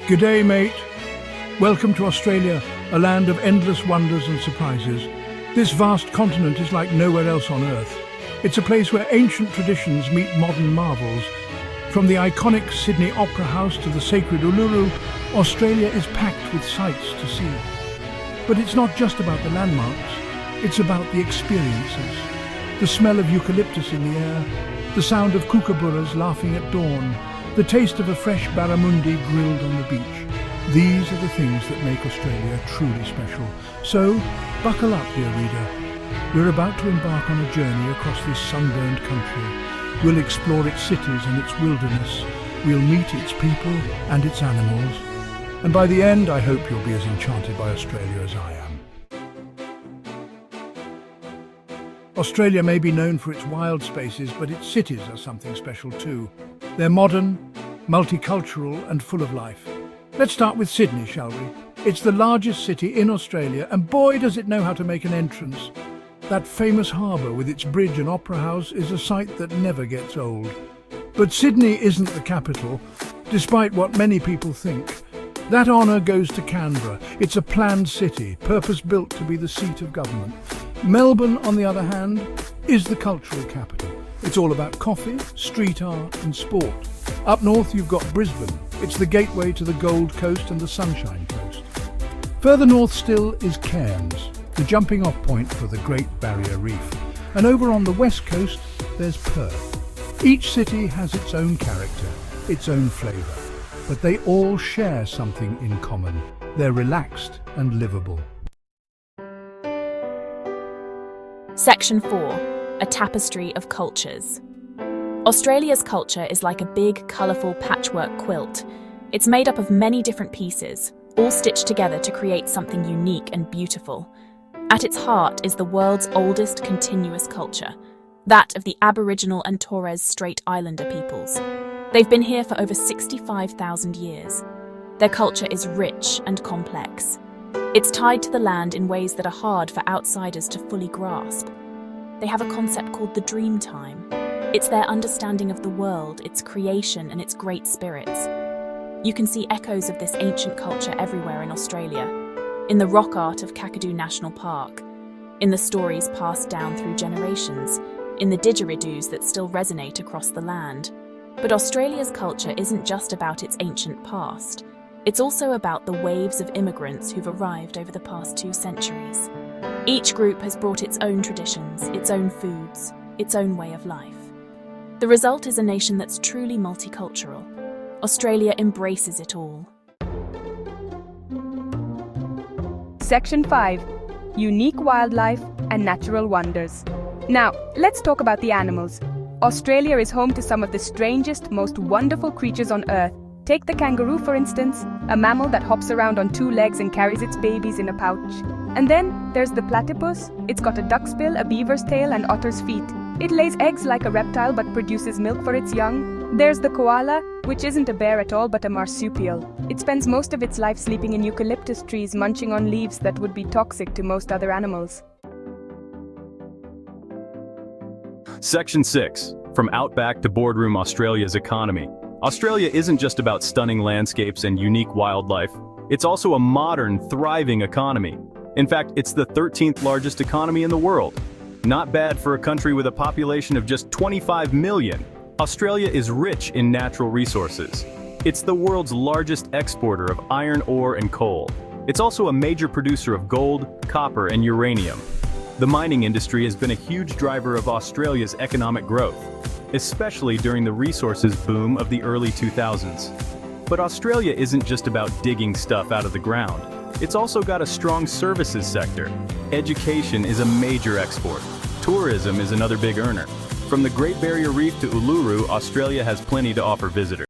G'day, mate. Welcome to Australia, a land of endless wonders and surprises. This vast continent is like nowhere else on Earth. It's a place where ancient traditions meet modern marvels. From the iconic Sydney Opera House to the sacred Uluru, Australia is packed with sights to see. But it's not just about the landmarks, it's about the experiences. The smell of eucalyptus in the air, the sound of kookaburras laughing at dawn, the taste of a fresh barramundi grilled on the beach. These are the things that make Australia truly special. So, buckle up, dear reader. We're about to embark on a journey across this sunburned country. We'll explore its cities and its wilderness. We'll meet its people and its animals. And by the end, I hope you'll be as enchanted by Australia as I am. Australia may be known for its wild spaces, but its cities are something special too. They're modern, multicultural and full of life. Let's start with Sydney, shall we? It's the largest city in Australia, and boy does it know how to make an entrance. That famous harbour with its bridge and opera house is a sight that never gets old. But Sydney isn't the capital, despite what many people think. That honour goes to Canberra. It's a planned city, purpose-built to be the seat of government. Melbourne, on the other hand, is the cultural capital. It's all about coffee, street art and sport. Up north you've got Brisbane. It's the gateway to the Gold Coast and the Sunshine Coast. Further north still is Cairns, the jumping-off point for the Great Barrier Reef. And over on the west coast there's Perth. Each city has its own character, its own flavour. But they all share something in common. They're relaxed and livable. Section 4. A tapestry of cultures. Australia's culture is like a big, colourful patchwork quilt. It's made up of many different pieces, all stitched together to create something unique and beautiful. At its heart is the world's oldest continuous culture, that of the Aboriginal and Torres Strait Islander peoples. They've been here for over 65,000 years. Their culture is rich and complex. It's tied to the land in ways that are hard for outsiders to fully grasp. They have a concept called the dream time. It's their understanding of the world, its creation and its great spirits. You can see echoes of this ancient culture everywhere in Australia, in the rock art of Kakadu National Park, in the stories passed down through generations, in the didgeridoos that still resonate across the land. But Australia's culture isn't just about its ancient past. It's also about the waves of immigrants who've arrived over the past 2 centuries. Each group has brought its own traditions, its own foods, its own way of life. The result is a nation that's truly multicultural. Australia embraces it all. Section 5. Unique wildlife and natural wonders. Now, let's talk about the animals. Australia is home to some of the strangest, most wonderful creatures on Earth. Take the kangaroo, for instance, a mammal that hops around on 2 legs and carries its babies in a pouch. And then there's the platypus. It's got a duck's bill, a beaver's tail, and otter's feet. It lays eggs like a reptile but produces milk for its young. There's the koala, which isn't a bear at all but a marsupial. It spends most of its life sleeping in eucalyptus trees, munching on leaves that would be toxic to most other animals. Section 6. From Outback to Boardroom, Australia's economy. Australia isn't just about stunning landscapes and unique wildlife. It's also a modern, thriving economy. In fact, it's the 13th largest economy in the world. Not bad for a country with a population of just 25 million. Australia is rich in natural resources. It's the world's largest exporter of iron ore and coal. It's also a major producer of gold, copper, and uranium. The mining industry has been a huge driver of Australia's economic growth, especially during the resources boom of the early 2000s. But Australia isn't just about digging stuff out of the ground. It's also got a strong services sector. Education is a major export. Tourism is another big earner. From the Great Barrier Reef to Uluru, Australia has plenty to offer visitors.